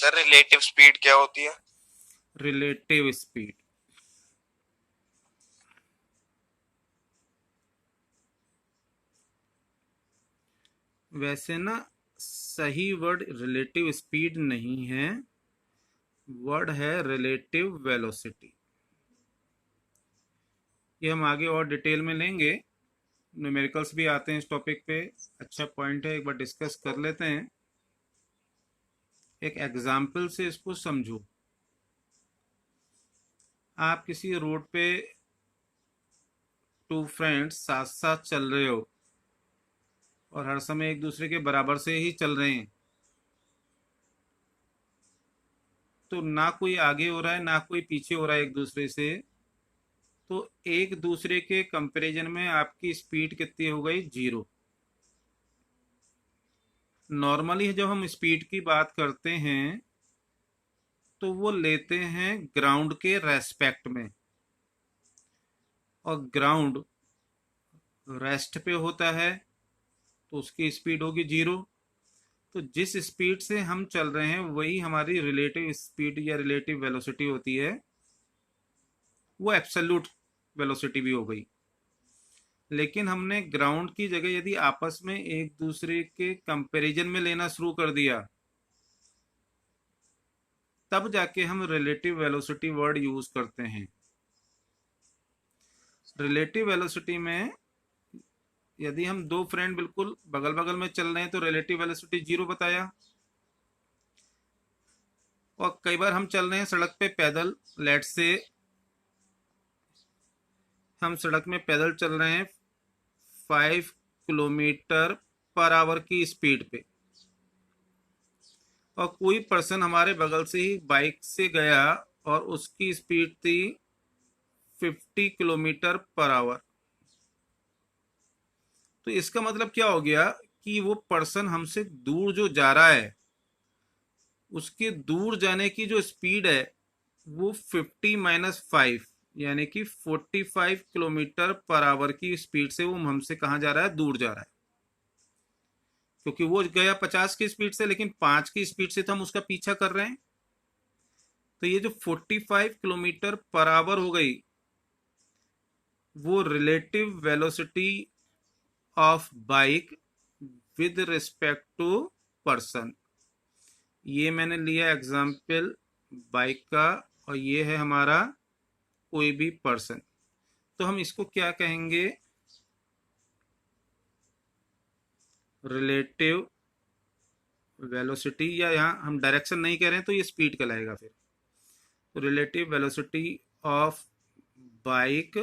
Sir relative speed क्या होती है? रिलेटिव स्पीड, वैसे ना सही वर्ड रिलेटिव स्पीड नहीं है, वर्ड है रिलेटिव वेलोसिटी। ये हम आगे और डिटेल में लेंगे, न्यूमेरिकल्स भी आते हैं इस टॉपिक पे। अच्छा पॉइंट है, एक बार डिस्कस कर लेते हैं। एक एग्जाम्पल से इसको समझो। आप किसी रोड पे टू फ्रेंड्स साथ साथ चल रहे हो और हर समय एक दूसरे के बराबर से ही चल रहे हैं, तो ना कोई आगे हो रहा है ना कोई पीछे हो रहा है एक दूसरे से, तो एक दूसरे के कंपैरिजन में आपकी स्पीड कितनी हो गई? जीरो। नॉर्मली जब हम स्पीड की बात करते हैं तो वो लेते हैं ग्राउंड के रेस्पेक्ट में, और ग्राउंड रेस्ट पे होता है तो उसकी स्पीड होगी जीरो। तो जिस स्पीड से हम चल रहे हैं वही हमारी रिलेटिव स्पीड या रिलेटिव वेलोसिटी होती है, वो एब्सोल्यूट वेलोसिटी भी हो गई। लेकिन हमने ग्राउंड की जगह यदि आपस में एक दूसरे के कंपैरिजन में लेना शुरू कर दिया, तब जाके हम रिलेटिव वेलोसिटी वर्ड यूज करते हैं। रिलेटिव वेलोसिटी में यदि हम दो फ्रेंड बिल्कुल बगल बगल में चल रहे हैं तो रिलेटिव वेलोसिटी जीरो बताया। और कई बार हम चल रहे हैं सड़क पे पैदल, लेट से हम सड़क में पैदल चल रहे हैं 5 किलोमीटर पर आवर की स्पीड पे, और कोई पर्सन हमारे बगल से ही बाइक से गया और उसकी स्पीड थी 50 किलोमीटर पर आवर। तो इसका मतलब क्या हो गया कि वो पर्सन हमसे दूर जो जा रहा है, उसके दूर जाने की जो स्पीड है वो 50 - 5, यानी कि 45 किलोमीटर पर आवर की स्पीड से वो हमसे कहाँ जा रहा है? दूर जा रहा है। क्योंकि वो गया 50 की स्पीड से, लेकिन 5 की स्पीड से तो हम उसका पीछा कर रहे हैं। तो ये जो 45 किलोमीटर पर आवर हो गई, वो relative velocity of bike with respect to person. ये मैंने लिया एग्जाम्पल बाइक का, और ये है हमारा कोई भी पर्सन। तो हम इसको क्या कहेंगे? रिलेटिव वेलोसिटी, या यहाँ हम डायरेक्शन नहीं कह रहे हैं तो ये स्पीड कहलाएगा फिर। तो relative velocity of bike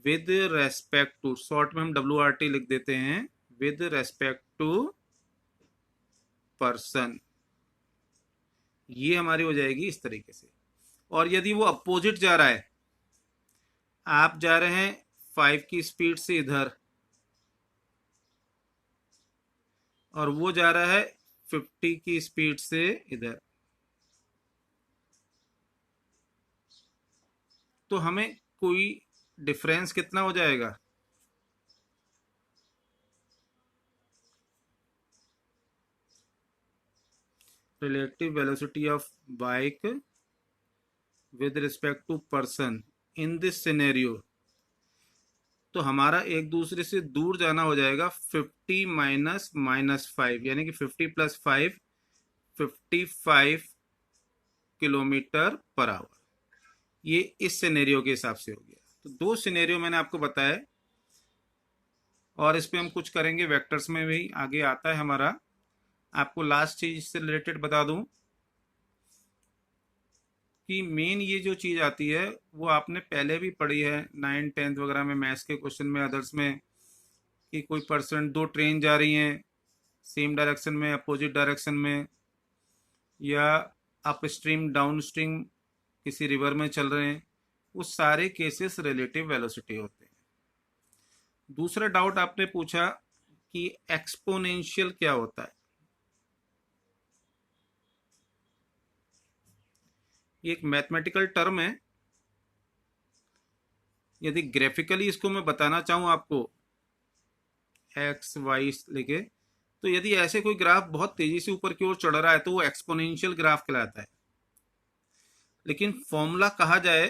with respect to, short में हम WRT लिख देते हैं, विद रेस्पेक्ट टू पर्सन। ये हमारी हो जाएगी इस तरीके से। और यदि वो अपोजिट जा रहा है, आप जा रहे हैं 5 की स्पीड से इधर और वो जा रहा है 50 की स्पीड से इधर, तो हमें कोई डिफरेंस कितना हो जाएगा? Relative velocity of bike with respect to person in this scenario, तो हमारा एक दूसरे से दूर जाना हो जाएगा 50 - -5, यानी कि 50 + 5, 55 किलोमीटर पर आवर। ये इस सिनेरियो के हिसाब से हो गया। तो दो सिनेरियो मैंने आपको बताया, और इस पे हम कुछ करेंगे वेक्टर्स में भी आगे आता है हमारा। आपको लास्ट चीज से रिलेटेड बता दूं कि मेन ये जो चीज आती है वो आपने पहले भी पढ़ी है 9th 10th वगैरह में, मैथ्स के क्वेश्चन में, अदर्स में, कि कोई पर्सन, दो ट्रेन जा रही हैं सेम डायरेक्शन में, अपोजिट डायरेक्शन में, या अप स्ट्रीम डाउन स्ट्रीम किसी रिवर में चल रहे हैं, वो सारे केसेस रिलेटिव वेलोसिटी होते हैं। दूसरा डाउट आपने पूछा कि एक्सपोनेंशियल क्या होता है। ये एक मैथमेटिकल टर्म है। यदि ग्राफिकली इसको मैं बताना चाहूँ आपको, एक्स वाई लेके, तो यदि ऐसे कोई ग्राफ बहुत तेजी से ऊपर की ओर चढ़ रहा है तो वो एक्सपोनेंशियल ग्राफ कहलाता है। लेकिन फॉर्मूला कहा जाए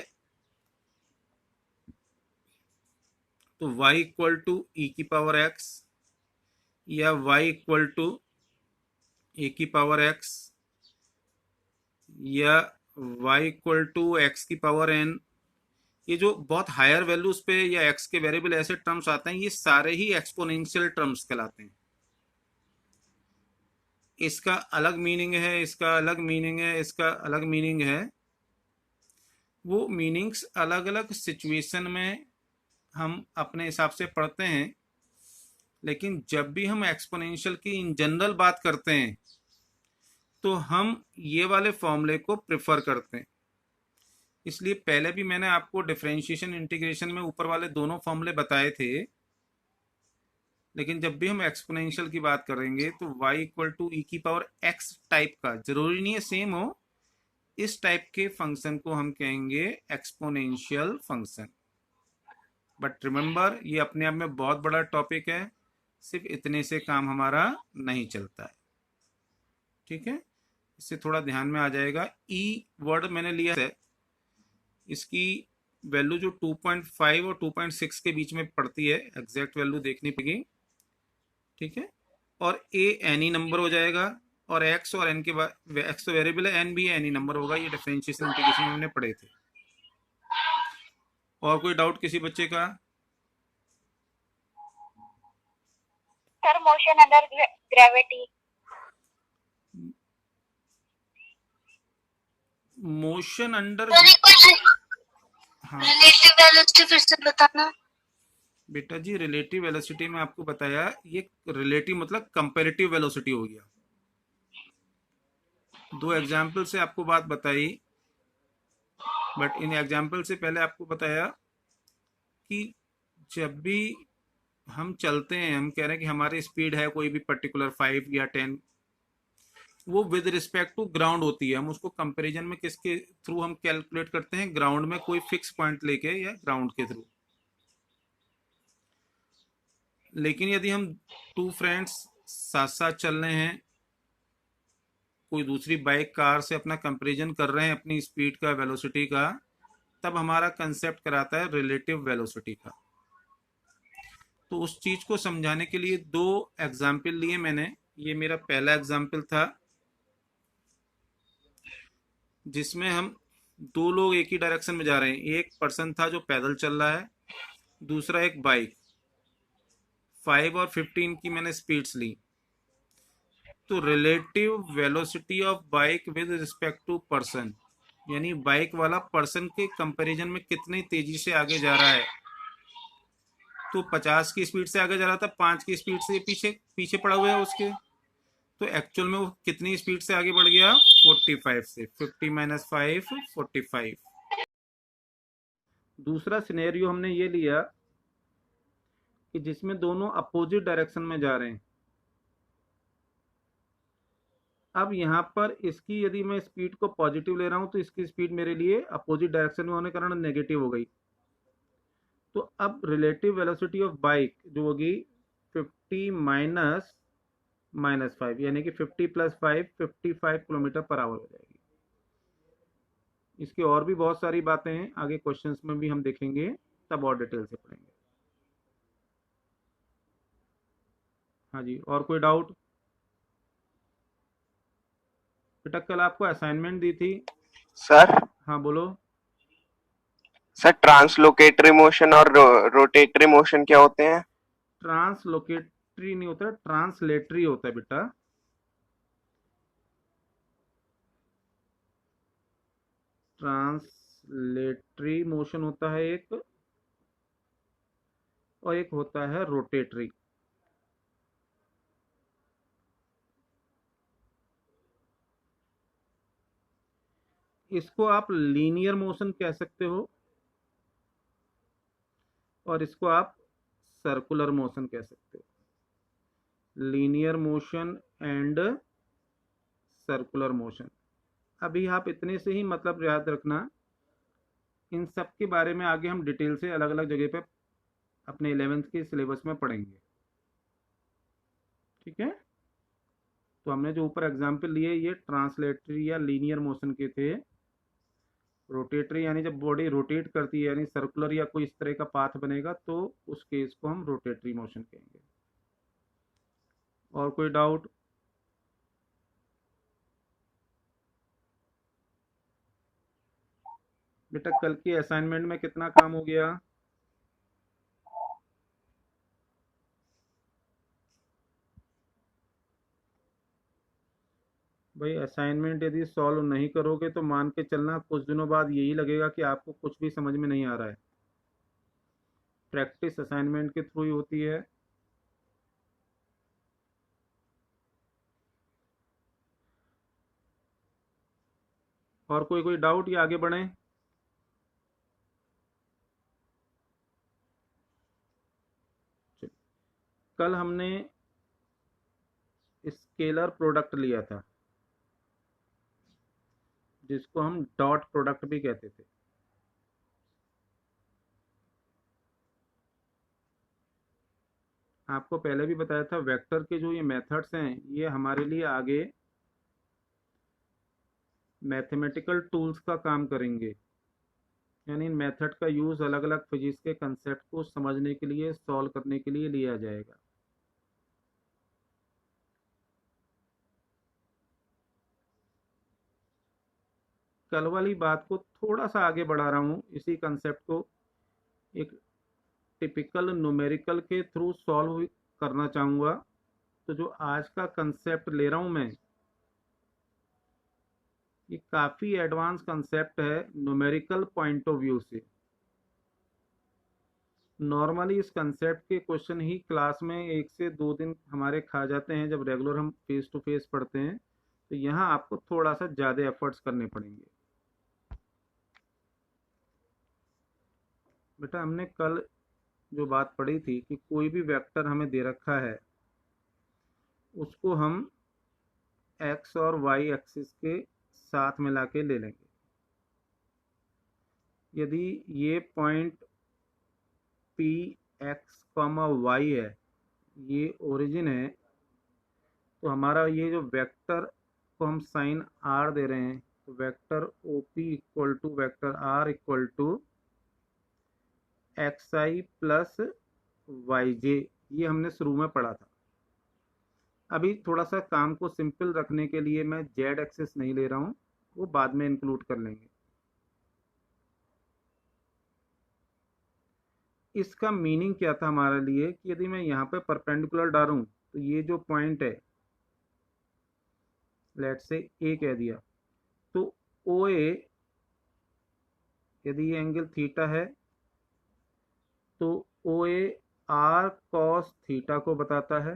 तो y इक्वल टू ई की पावर x या y इक्वल टू ए की पावर x या y इक्वल टू x की पावर n, ये जो बहुत हायर वैल्यूज पे या x के वेरिएबल ऐसे टर्म्स आते हैं, ये सारे ही एक्सपोनेंशियल टर्म्स कहलाते हैं। इसका अलग मीनिंग है, इसका अलग मीनिंग है, इसका अलग मीनिंग है। वो मीनिंग्स अलग अलग सिचुएशन में हम अपने हिसाब से पढ़ते हैं, लेकिन जब भी हम एक्सपोनेंशियल की इन जनरल बात करते हैं तो हम ये वाले फॉर्मूले को प्रेफर करते हैं। इसलिए पहले भी मैंने आपको डिफरेंशिएशन इंटीग्रेशन में ऊपर वाले दोनों फॉर्मूले बताए थे, लेकिन जब भी हम एक्सपोनेंशियल की बात करेंगे तो y इक्वल टू ई की पावर x टाइप का, जरूरी नहीं है सेम हो, इस टाइप के फंक्शन को हम कहेंगे एक्सपोनेंशियल फंक्शन। बट रिमेंबर, ये अपने आप में बहुत बड़ा टॉपिक है, सिर्फ इतने से काम हमारा नहीं चलता है। ठीक है, इससे थोड़ा ध्यान में आ जाएगा। ई वर्ड मैंने लिया है, इसकी वैल्यू जो 2.5 और 2.6 के बीच में पड़ती है, एग्जैक्ट वैल्यू देखनी पड़ेगी। ठीक है, और ए एनी नंबर हो जाएगा, और एक्स और एन के बाद एक्स तो वेरिएबल है, एन भी एनी नंबर होगा। ये डिफरेंशिएशन इंटीग्रेशन में हमने पढ़े थे। और कोई डाउट किसी बच्चे का? Sir motion under gravity. Motion under, हाँ रिलेटिव वेलोसिटी फिर से बताना। बेटा जी, रिलेटिव वेलोसिटी में आपको बताया, ये रिलेटिव मतलब कंपैरेटिव वेलोसिटी हो गया। दो एग्जाम्पल से आपको बात बताई, बट इन एग्जाम्पल से पहले आपको बताया कि जब भी हम चलते हैं, हम कह रहे हैं कि हमारी स्पीड है कोई भी पर्टिकुलर 5 या 10, वो विद रिस्पेक्ट टू ग्राउंड होती है। हम उसको कंपैरिजन में किसके थ्रू हम कैलकुलेट करते हैं? ग्राउंड में कोई फिक्स पॉइंट लेके या ग्राउंड के थ्रू। लेकिन यदि हम टू फ्रेंड्स साथ साथ चल रहे हैं, कोई दूसरी बाइक कार से अपना कंपैरिजन कर रहे हैं अपनी स्पीड का, वेलोसिटी का, तब हमारा कंसेप्ट कराता है रिलेटिव वेलोसिटी का। तो उस चीज को समझाने के लिए दो एग्जाम्पल लिए मैंने। ये मेरा पहला एग्जाम्पल था जिसमें हम दो लोग एक ही डायरेक्शन में जा रहे हैं। एक पर्सन था जो पैदल चल रहा है, दूसरा एक बाइक। 5 और 15 की मैंने स्पीड्स ली। तो relative velocity of bike with respect to person, यानी बाइक वाला पर्सन के कंपैरिजन में कितनी तेजी से आगे जा रहा है। तो 50 की स्पीड से आगे जा रहा था, 5 की स्पीड से पीछे पीछे पड़ा हुआ है उसके। तो एक्चुअल में वो कितनी स्पीड से आगे बढ़ गया? 45 से। 50 माइनस 5, 45। दूसरा सिनेरियो हमने ये लिया कि जिसमें दोनों अपोजिट डायरेक्शन में जा रहे हैं। अब यहाँ पर इसकी यदि मैं स्पीड को पॉजिटिव ले रहा हूं तो इसकी स्पीड मेरे लिए अपोजिट डायरेक्शन में होने के कारण नेगेटिव हो गई। तो अब रिलेटिव वेलोसिटी ऑफ बाइक जो होगी 50 माइनस -5, यानी कि 50 + 5, 55 किलोमीटर पर आवर हो जाएगी। इसकी और भी बहुत सारी बातें हैं, आगे क्वेश्चंस में भी हम देखेंगे, तब और डिटेल से पढ़ेंगे। हाँ जी, और कोई डाउट? बेटा कल आपको असाइनमेंट दी थी। सर हाँ बोलो। सर ट्रांसलोकेटरी मोशन और रोटेटरी मोशन क्या होते हैं? ट्रांसलोकेटरी नहीं होता, ट्रांसलेटरी होता है बेटा। ट्रांसलेटरी मोशन होता है एक, और एक होता है रोटेटरी। इसको आप लीनियर मोशन कह सकते हो, और इसको आप सर्कुलर मोशन कह सकते हो। Linear motion and circular motion. अभी आप इतने से ही मतलब याद रखना, इन सब के बारे में आगे हम डिटेल से अलग अलग जगह पे अपने 11th के सिलेबस में पढ़ेंगे। ठीक है। तो हमने जो ऊपर एग्जाम्पल लिए ये ट्रांसलेटरी या लीनियर मोशन के थे। रोटेटरी यानी जब बॉडी रोटेट करती है, यानी सर्कुलर या कोई इस तरह का पाथ बनेगा, तो उस केस को हम रोटेटरी मोशन कहेंगे। और कोई डाउट? बेटा कल की असाइनमेंट में कितना काम हो गया? भाई असाइनमेंट यदि सॉल्व नहीं करोगे तो मान के चलना कुछ दिनों बाद यही लगेगा कि आपको कुछ भी समझ में नहीं आ रहा है। प्रैक्टिस असाइनमेंट के थ्रू ही होती है। और कोई डाउट या आगे बढ़ें? कल हमने स्केलर प्रोडक्ट लिया था जिसको हम डॉट प्रोडक्ट भी कहते थे। आपको पहले भी बताया था वेक्टर के जो ये मेथड्स हैं ये हमारे लिए आगे मैथमेटिकल टूल्स का काम करेंगे, यानी इन मेथड का यूज़ अलग अलग फिजिक्स के कंसेप्ट को समझने के लिए, सॉल्व करने के लिए लिया जाएगा। कल वाली बात को थोड़ा सा आगे बढ़ा रहा हूँ, इसी कंसेप्ट को एक टिपिकल न्यूमेरिकल के थ्रू सॉल्व करना चाहूँगा। तो जो आज का कंसेप्ट ले रहा हूँ मैं, ये काफ़ी एडवांस कंसेप्ट है न्यूमेरिकल पॉइंट ऑफ व्यू से। नॉर्मली इस कंसेप्ट के क्वेश्चन ही क्लास में 1 से 2 दिन हमारे खा जाते हैं जब रेगुलर हम फेस टू फेस पढ़ते हैं, तो यहाँ आपको थोड़ा सा ज़्यादा एफर्ट्स करने पड़ेंगे। बेटा हमने कल जो बात पढ़ी थी कि कोई भी वेक्टर हमें दे रखा है उसको हम एक्स और वाई एक्सिस के साथ मिला के ले लेंगे। यदि ये point P X comma Y है, ये ओरिजिन है, तो हमारा ये जो वेक्टर को हम साइन आर दे रहे हैं, तो vector O P equal to vector R equal to X I plus Y J, ये हमने शुरू में पढ़ा था। अभी थोड़ा सा काम को सिंपल रखने के लिए मैं जेड एक्सिस नहीं ले रहा हूँ, वो बाद में इंक्लूड कर लेंगे। इसका मीनिंग क्या था हमारे लिए कि यदि मैं यहाँ पे परपेंडिकुलर डालूं तो ये जो पॉइंट है, लेट से ए कह दिया, तो ओ ए यदि ये एंगल थीटा है तो ओ ए आर कॉस थीटा को बताता है,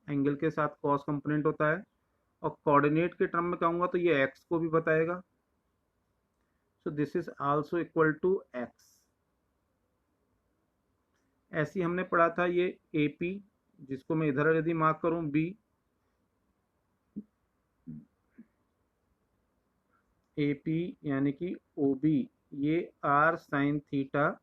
एंगल के साथ कॉस कंपोनेंट होता है, और कोऑर्डिनेट के टर्म में कहूँगा तो ये एक्स को भी बताएगा। So this is also equal to X. ऐसे ही हमने पढ़ा था ये ए पी, जिसको मैं इधर यदि मार्क करूं बी, ए पी यानी कि ओ बी, ये आर साइन थीटा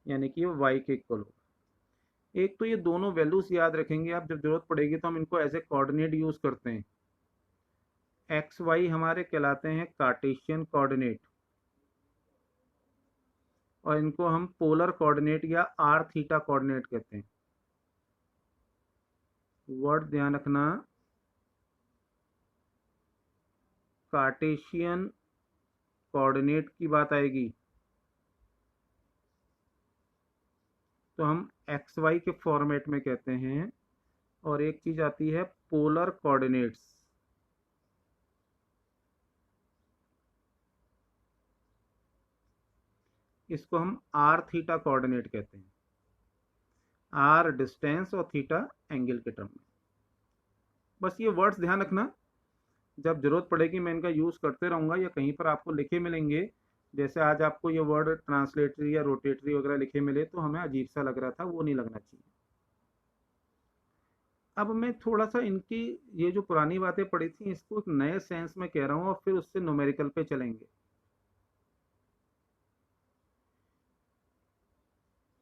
यानी कि वाई के इक्वल होगा। एक तो ये दोनों वैल्यूज याद रखेंगे आप, जब जरूरत पड़ेगी तो हम इनको एज ए कोऑर्डिनेट यूज करते हैं। एक्स वाई हमारे कहलाते हैं कार्टेशियन कोऑर्डिनेट, और इनको हम पोलर कोऑर्डिनेट या आर थीटा कोऑर्डिनेट कहते हैं। वर्ड ध्यान रखना, कार्टेशियन कोऑर्डिनेट की बात आएगी तो हम एक्स वाई के फॉर्मेट में कहते हैं, और एक चीज आती है पोलर कोऑर्डिनेट्स, इसको हम आर थीटा कोऑर्डिनेट कहते हैं। आर डिस्टेंस और थीटा एंगल के टर्म में। बस ये वर्ड्स ध्यान रखना, जब जरूरत पड़ेगी मैं इनका यूज करते रहूंगा, या कहीं पर आपको लिखे मिलेंगे, जैसे आज आपको ये वर्ड ट्रांसलेटरी या रोटेटरी वगैरह लिखे मिले तो हमें अजीब सा लग रहा था, वो नहीं लगना चाहिए। अब मैं थोड़ा सा इनकी ये जो पुरानी बातें पढ़ी थी इसको एक नए सेंस में कह रहा हूँ, और फिर उससे न्यूमेरिकल पे चलेंगे।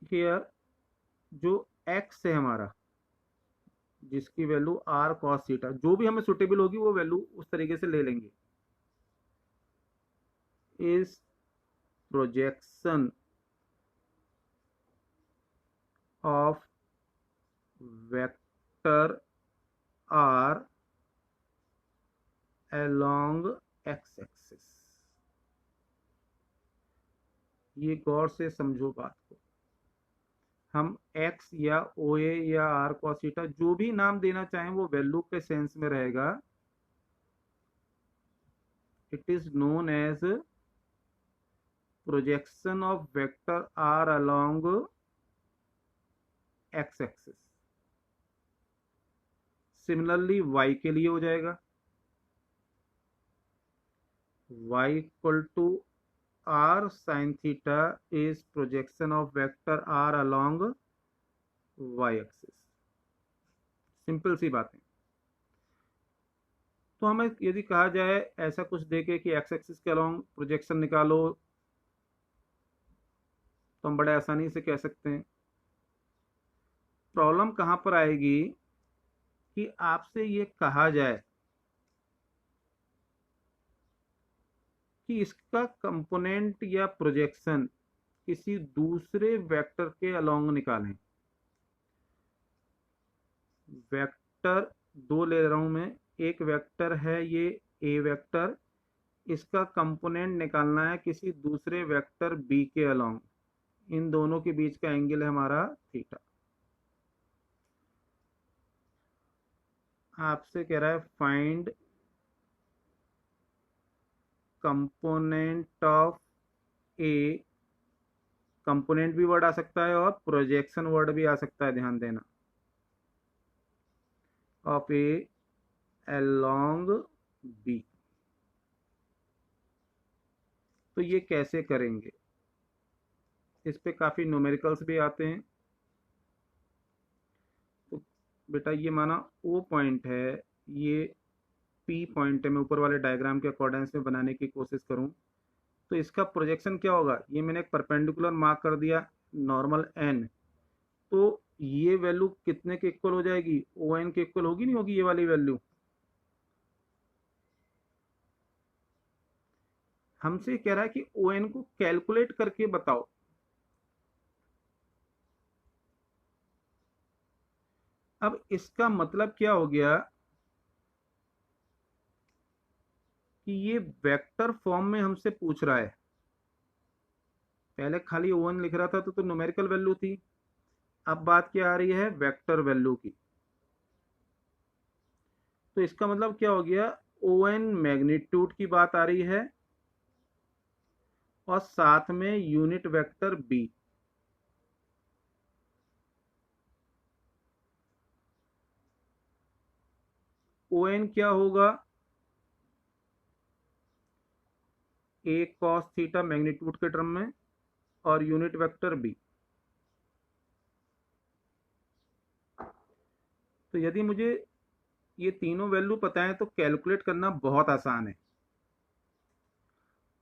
हियर जो एक्स है हमारा, जिसकी वैल्यू आर कॉस थीटा, जो भी हमें सुटेबल होगी वो वैल्यू उस तरीके से ले लेंगे, इस projection of vector R along x axis. ये गौर से समझो बात को, हम x या OA या r cos थीटा जो भी नाम देना चाहें वो वैल्यू के सेंस में रहेगा। It is known as projection of vector r along x axis. Similarly y के लिए हो जाएगा y equal to r sin theta is projection of vector r along y axis. Simple सी बात है। तो हमें यदि कहा जाए ऐसा कुछ देके कि x एक्सिस के अलोंग प्रोजेक्शन निकालो, तो हम बड़े आसानी से कह सकते हैं। प्रॉब्लम कहां पर आएगी कि आपसे ये कहा जाए कि इसका कंपोनेंट या प्रोजेक्शन किसी दूसरे वेक्टर के अलोंग निकालें। वेक्टर दो ले रहा हूं मैं, एक वेक्टर है ये ए वेक्टर, इसका कंपोनेंट निकालना है किसी दूसरे वेक्टर बी के अलोंग, इन दोनों के बीच का एंगल है हमारा थीटा। आपसे कह रहा है find component of A, component भी वर्ड आ सकता है और प्रोजेक्शन वर्ड भी आ सकता है, ध्यान देना, ऑफ ए अलोंग बी। तो ये कैसे करेंगे, इस पे काफी न्यूमेरिकल्स भी आते हैं। तो बेटा ये माना ओ पॉइंट है, ये पी पॉइंट है, मैं ऊपर वाले डायग्राम के अकॉर्डेंस में बनाने की कोशिश करूं तो इसका प्रोजेक्शन क्या होगा, ये मैंने एक परपेंडिकुलर मार्क कर दिया नॉर्मल एन, तो ये वैल्यू कितने के इक्वल हो जाएगी, ओ एन के इक्वल होगी नहीं होगी ये वाली वैल्यू। हमसे कह रहा है कि ओ एन को कैलकुलेट करके बताओ। अब इसका मतलब क्या हो गया कि ये वेक्टर फॉर्म में हमसे पूछ रहा है। पहले खाली ओ एन लिख रहा था तो न्यूमेरिकल वैल्यू थी, अब बात क्या आ रही है, वेक्टर वैल्यू की। तो इसका मतलब क्या हो गया, ओ एन मैग्नीट्यूड की बात आ रही है और साथ में unit vector B. O N क्या होगा, ए कॉस थीटा मैग्नीट्यूड के टर्म में और यूनिट वेक्टर बी। तो यदि मुझे ये तीनों वैल्यू पता है तो कैलकुलेट करना बहुत आसान है।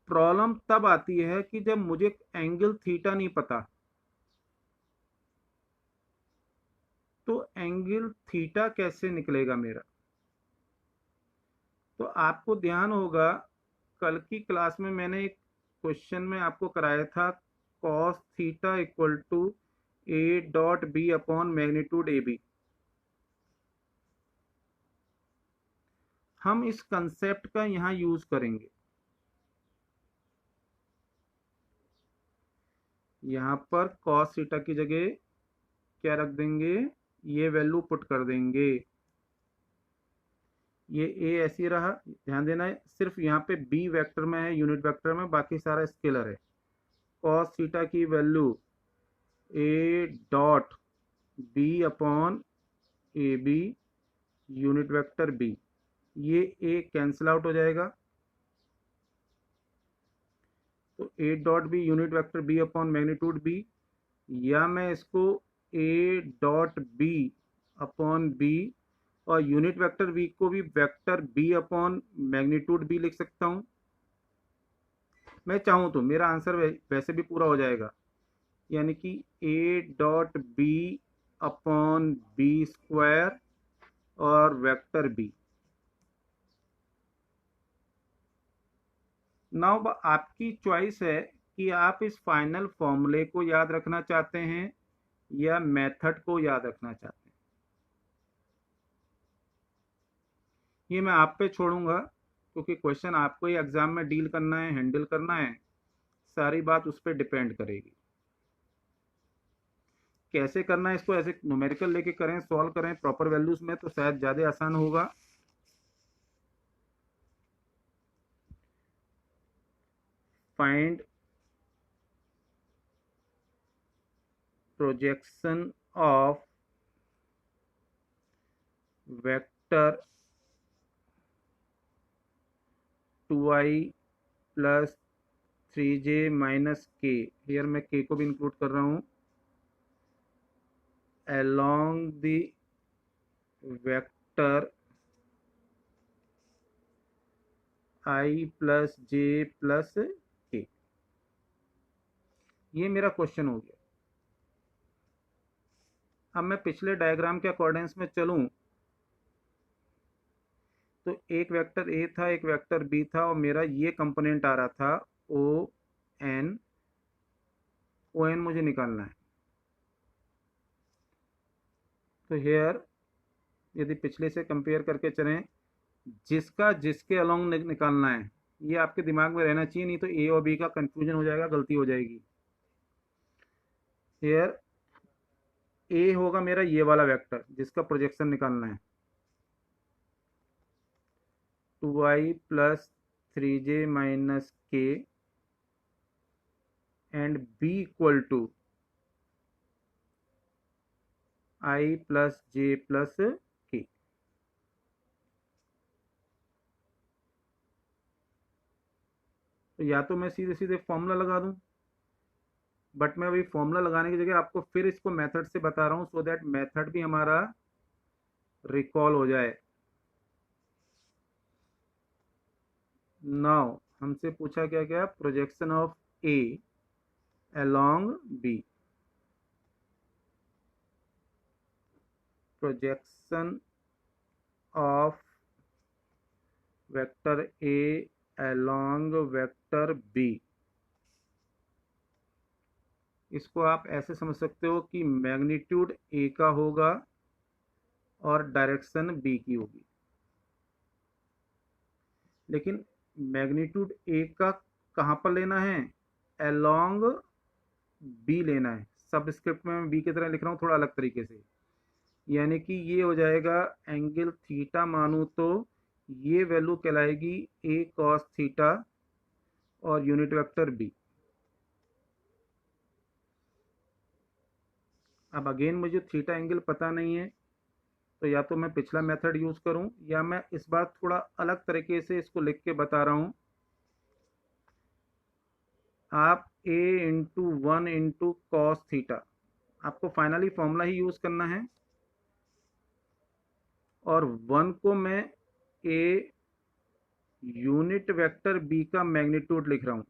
प्रॉब्लम तब आती है कि जब मुझे एंगल थीटा नहीं पता। तो एंगल थीटा कैसे निकलेगा मेरा, तो आपको ध्यान होगा कल की क्लास में मैंने एक क्वेश्चन में आपको कराया था, cos theta equal to A dot B upon magnitude A B. हम इस कंसेप्ट का यहां यूज करेंगे। यहां पर कॉस थीटा की जगह क्या रख देंगे, ये वैल्यू पुट कर देंगे। ये ए ऐसी रहा, ध्यान देना है सिर्फ यहाँ पे बी वेक्टर में है, यूनिट वेक्टर में, बाकी सारा स्केलर है। कॉस थीटा की value A dot B upon A B unit vector B, ये ए कैंसिल आउट हो जाएगा। तो A dot B unit vector B upon magnitude B, या मैं इसको A dot B upon B और यूनिट वेक्टर बी को भी vector B upon magnitude B लिख सकता हूं। मैं चाहूं तो मेरा आंसर वैसे भी पूरा हो जाएगा, यानी कि A dot B upon B square और वेक्टर बी। नाउ आपकी चॉइस है कि आप इस फाइनल फॉर्मूले को याद रखना चाहते हैं या मेथड को याद रखना चाहते हैं। ये मैं आप पे छोड़ूंगा, क्योंकि क्वेश्चन आपको ही एग्जाम में डील करना है, हैंडल करना है, सारी बात उस पर डिपेंड करेगी। कैसे करना है इसको, ऐसे न्यूमेरिकल लेके करें, सॉल्व करें प्रॉपर वैल्यूज में, तो शायद ज़्यादा आसान होगा। Find projection of vector 2i plus 3j minus k, here मैं k को भी इंक्लूड कर रहा हूँ, along the vector i plus j plus k। ये मेरा क्वेश्चन हो गया। अब मैं पिछले डायग्राम के अकॉर्डेंस में चलूं तो एक वेक्टर ए था, एक वेक्टर बी था, और मेरा ये कंपोनेंट आ रहा था ओ एन मुझे निकालना है। तो हेयर यदि पिछले से कंपेयर करके चलें, जिसका जिसके अलोंग निकालना है, ये आपके दिमाग में रहना चाहिए, नहीं तो ए और बी का कंफ्यूजन हो जाएगा, गलती हो जाएगी। हेयर ए होगा मेरा ये वाला वेक्टर जिसका प्रोजेक्शन निकालना है, 2i plus 3j minus k and b equal to i plus j plus k। तो या तो मैं सीधे सीधे फॉर्मूला लगा दूं, बट मैं अभी फॉर्मूला लगाने की जगह आपको फिर इसको मेथड से बता रहा हूं, सो दैट मेथड भी हमारा रिकॉल हो जाए। नाउ हमसे पूछा क्या क्या, projection of A along b, projection of vector a along vector b। इसको आप ऐसे समझ सकते हो कि मैग्नीट्यूड ए का होगा और डायरेक्शन बी की होगी, लेकिन मैग्नीट्यूड ए का कहाँ पर लेना है, along बी लेना है। सबस्क्रिप्ट में मैं बी की तरह लिख रहा हूँ थोड़ा अलग तरीके से, यानी कि ये हो जाएगा एंगल थीटा मानू तो ये वैल्यू कहलाएगी ए कॉस थीटा और यूनिट वेक्टर बी। अब अगेन मुझे थीटा एंगल पता नहीं है, तो या तो मैं पिछला मेथड यूज करूं, या मैं इस बार थोड़ा अलग तरीके से इसको लिख के बता रहा हूं। आप a into 1 into cos theta, आपको फाइनली फॉर्मूला ही यूज करना है, और 1 को मैं a यूनिट वेक्टर b का मैग्नीट्यूड लिख रहा हूं।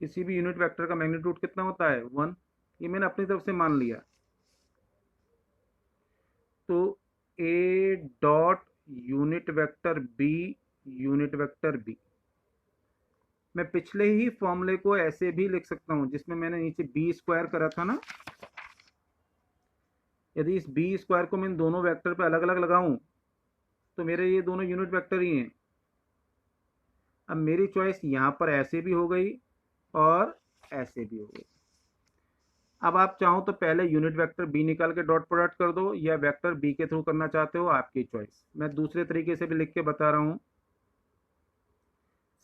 किसी भी यूनिट वेक्टर का मैग्नीट्यूड कितना होता है, 1। ये मैंने अपनी तरफ से मान लिया। तो a dot unit vector b unit vector b, मैं पिछले ही फॉर्मूले को ऐसे भी लिख सकता हूं जिसमें मैंने नीचे बी स्क्वायर करा था ना। यदि इस बी स्क्वायर को मैं इन दोनों वेक्टर पे अलग अलग लगाऊं तो मेरे ये दोनों यूनिट वेक्टर ही हैं। अब मेरी चॉइस यहां पर ऐसे भी हो गई और ऐसे भी हो गई। अब आप चाहो तो पहले यूनिट वेक्टर बी निकाल के डॉट प्रोडक्ट कर दो, या वेक्टर बी के थ्रू करना चाहते हो, आपकी चॉइस। मैं दूसरे तरीके से भी लिख के बता रहा हूं,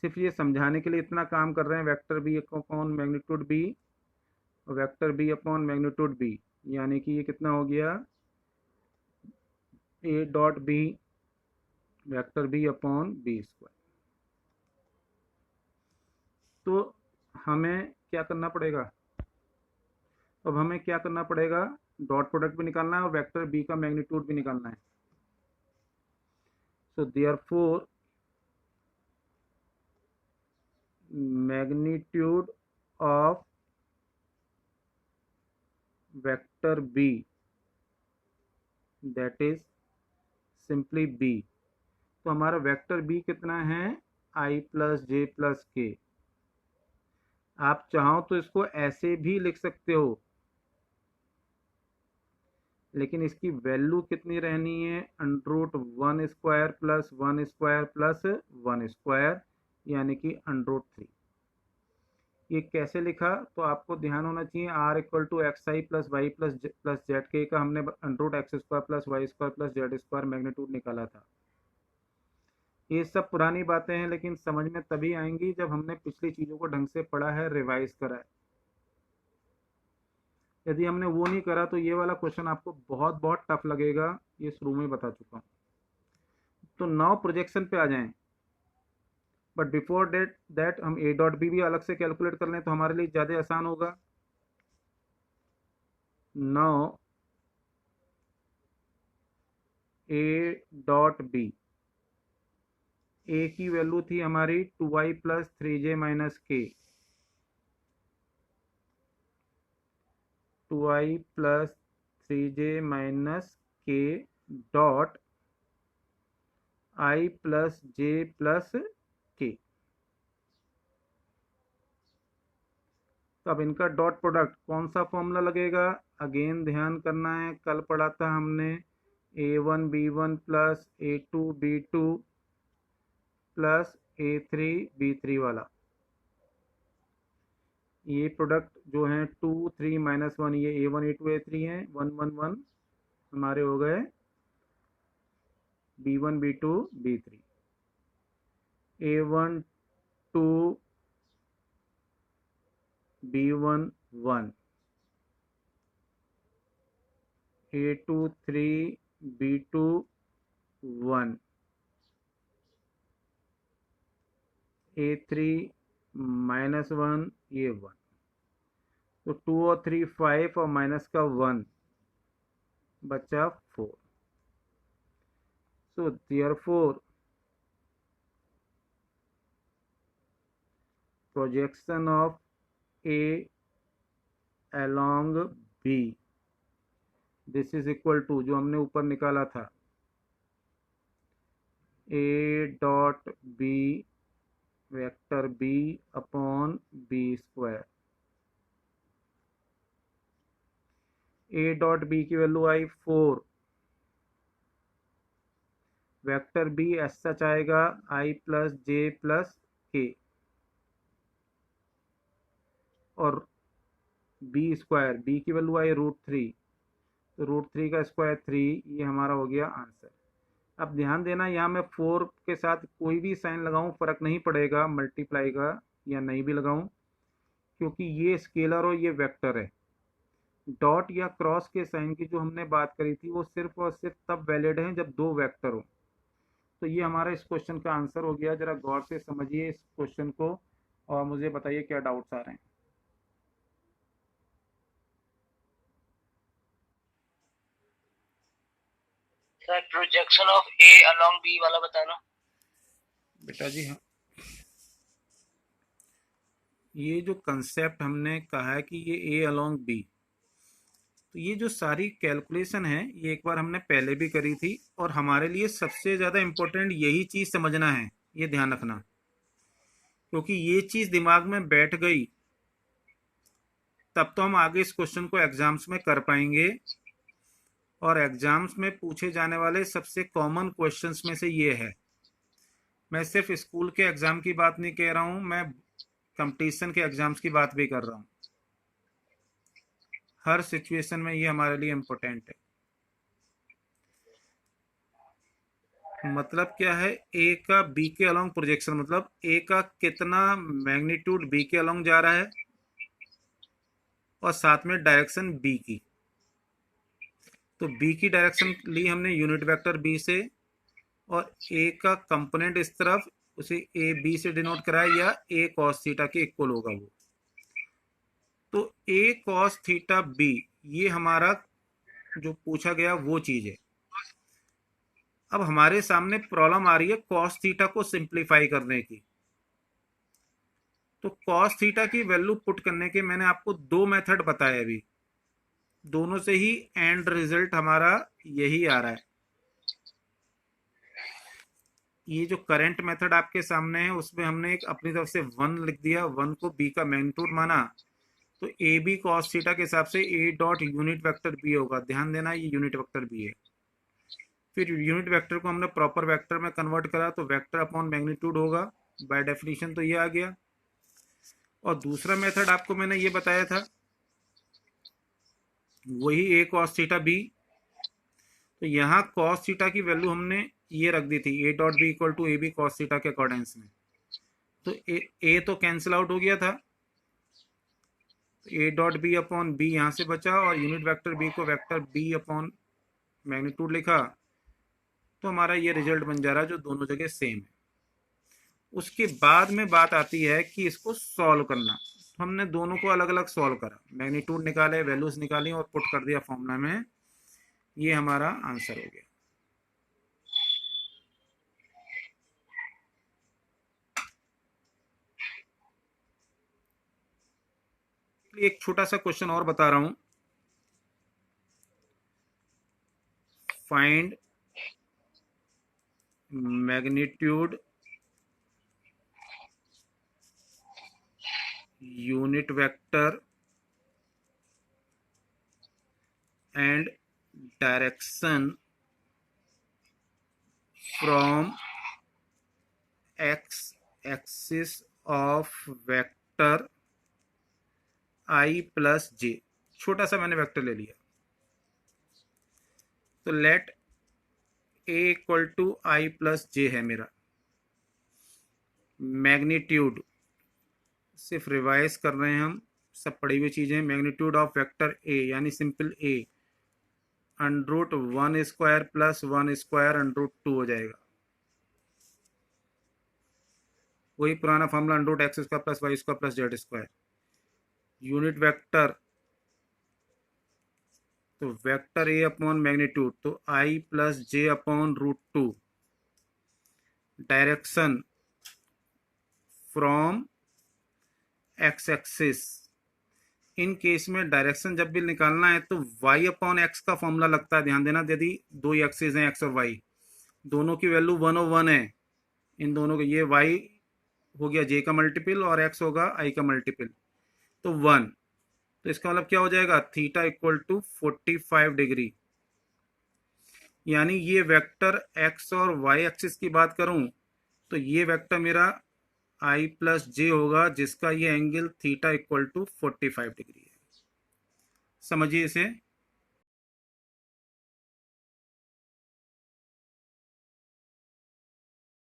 सिर्फ ये समझाने के लिए इतना काम कर रहे हैं। Vector B upon magnitude B, vector B upon magnitude B, यानी कि ये कितना हो गया, A dot B vector B upon B square. तो हमें क्या करना पड़ेगा, अब हमें क्या करना पड़ेगा, डॉट प्रोडक्ट भी निकालना है और वेक्टर बी का मैग्नीट्यूड भी निकालना है। So therefore magnitude of vector B that is simply B. तो हमारा वेक्टर बी कितना है, आई प्लस जे प्लस के। आप चाहो तो इसको ऐसे भी लिख सकते हो, लेकिन इसकी वैल्यू कितनी रहनी है, under root 1 square plus 1 square plus 1 square, यानी कि अंडरूट 3। ये कैसे लिखा, तो आपको ध्यान होना चाहिए, R equal to X I plus Y plus Z के का हमने under root X square plus Y square plus Z square magnitude निकाला था। ये सब पुरानी बातें हैं, लेकिन समझ में तभी आएंगी जब हमने पिछली चीज़ों को ढंग से पढ़ा है, रिवाइज करा है। यदि हमने वो नहीं करा तो ये वाला क्वेश्चन आपको बहुत बहुत टफ लगेगा, ये शुरू में बता चुका हूँ। तो नाउ प्रोजेक्शन पे आ जाएं, बट बिफोर दैट हम ए डॉट बी भी अलग से कैलकुलेट कर लें तो हमारे लिए ज़्यादा आसान होगा। नाउ ए डॉट बी, ए की वैल्यू थी हमारी 2i प्लस 3j माइनस के, 2i प्लस 3j माइनस के dot i plus j plus के। तो अब इनका डॉट प्रोडक्ट कौन सा फॉर्मूला लगेगा, अगेन ध्यान करना है, कल पढ़ा था हमने a1 b1 plus a2 b2 plus a3 b3 वाला। ये प्रोडक्ट जो है 2 3 माइनस 1, ये a1 a2 a3 है, 1 1 1 हमारे हो गए b1 b2 b3, a1 2 b1 1, a2 3 b2 1, a3 minus 1 ये 1। तो 2 और 3 5 और माइनस का 1 बचा 4। So therefore projection of A along B, this is equal to जो हमने ऊपर निकाला था, A dot B vector B upon B square. A dot B की वैल्यू आई 4, वेक्टर बी एस सच आएगा I plus J plus K, और B square, B की वैल्यू आई √3, तो √3 का स्क्वायर 3, ये हमारा हो गया आंसर। अब ध्यान देना, यहाँ मैं 4 के साथ कोई भी साइन लगाऊं फर्क नहीं पड़ेगा मल्टीप्लाई का, या नहीं भी लगाऊं, क्योंकि ये स्केलर और ये वेक्टर है। डॉट या क्रॉस के साइन की जो हमने बात करी थी वो सिर्फ और सिर्फ तब वैलिड है जब दो वेक्टर हो। तो ये हमारा इस क्वेश्चन का आंसर हो गया। जरा गौर से समझिए इस क्वेश्चन को और मुझे बताइए क्या डाउट्स आ रहे हैं। Sir projection of A along B वाला बताना। बेटा जी हाँ, ये जो कंसेप्ट हमने कहा है कि ये ए अलोंग बी, तो ये जो सारी कैलकुलेशन है ये एक बार हमने पहले भी करी थी, और हमारे लिए सबसे ज़्यादा इम्पोर्टेंट यही चीज़ समझना है, ये ध्यान रखना, क्योंकि ये चीज़ दिमाग में बैठ गई तब तो हम आगे इस क्वेश्चन को एग्जाम्स में कर पाएंगे। और एग्जाम्स में पूछे जाने वाले सबसे कॉमन क्वेश्चंस में से ये है। मैं सिर्फ स्कूल के एग्जाम की बात नहीं कह रहा हूँ, मैं कंपटीशन के एग्जाम्स की बात भी कर रहा हूँ। हर सिचुएशन में ये हमारे लिए इम्पोर्टेंट है। मतलब क्या है, ए का बी के अलोंग प्रोजेक्शन, मतलब ए का कितना मैग्नीट्यूड बी के अलोंग जा रहा है, और साथ में डायरेक्शन बी की। तो बी की डायरेक्शन ली हमने यूनिट वेक्टर बी से, और ए का कंपोनेंट इस तरफ, उसे ए बी से डिनोट कराया, या ए कॉस थीटा के इक्वल होगा वो। तो ए कॉस थीटा बी, ये हमारा जो पूछा गया वो चीज है। अब हमारे सामने प्रॉब्लम आ रही है कॉस थीटा को सिंप्लीफाई करने की। तो कॉस थीटा की वैल्यू पुट करने के मैंने आपको दो मेथड बताए अभी। दोनों से ही एंड रिजल्ट हमारा यही आ रहा है। ये जो करंट मेथड आपके सामने है उसमें हमने एक अपनी तरफ से 1 लिख दिया, 1 को b का मैग्नीट्यूड माना, तो ए बी कॉस थीटा के हिसाब से A dot unit vector B होगा। ध्यान देना ये यूनिट वेक्टर बी है। फिर यूनिट वेक्टर को हमने प्रॉपर वेक्टर में कन्वर्ट करा तो वेक्टर अपॉन मैग्नीट्यूड होगा, बाय डेफिनेशन तो ये आ गया। और दूसरा मेथड आपको मैंने ये बताया था, वही ए कॉस थीटा बी। तो यहाँ कॉस थीटा की वैल्यू हमने ये रख दी थी, A dot B equal to A B cos theta के अकॉर्डेंस में। तो ए तो कैंसिल आउट हो गया था, A dot B upon B यहाँ से बचा, और यूनिट वेक्टर बी को वेक्टर बी अपॉन मैग्नीट्यूड लिखा, तो हमारा ये रिजल्ट बन जा रहा है जो दोनों जगह सेम है। उसके बाद में बात आती है कि इसको सॉल्व करना। तो हमने दोनों को अलग अलग सॉल्व करा, मैग्नीट्यूड निकाले, वैल्यूज निकाली और पुट कर दिया फॉर्मूला में। ये हमारा आंसर हो गया। एक छोटा सा क्वेश्चन और बता रहा हूं, find magnitude unit vector and direction from X axis of vector i plus J. छोटा सा मैंने वेक्टर ले लिया, तो let a equal to I plus J है मेरा। मैग्नीट्यूड सिर्फ रिवाइज कर रहे हैं हम, सब पढ़ी हुई चीजें। मैग्नीट्यूड ऑफ वेक्टर a यानी simple a under root 1 square plus 1 square under root 2 हो जाएगा। वही पुराना formula under root X square plus Y square plus Z square. Unit vector तो वेक्टर ए अपॉन मैग्नीट्यूड तो I plus J upon root 2। Direction from X axis, इन case में direction जब भी निकालना है तो y अपॉन एक्स का फॉर्मूला लगता है। ध्यान देना, यदि दो एक्सिस हैं x और y, दोनों की वैल्यू 1 और 1 है, इन दोनों को, ये y हो गया j का मल्टीपल और x होगा i का मल्टीपल, तो 1। तो इसका मतलब क्या हो जाएगा, थीटा इक्वल टू 45 डिग्री। यानी ये वेक्टर x और y एक्सिस की बात करूं तो ये वेक्टर मेरा i प्लस जे होगा, जिसका ये angle theta equal to 45 degree है। समझिए इसे।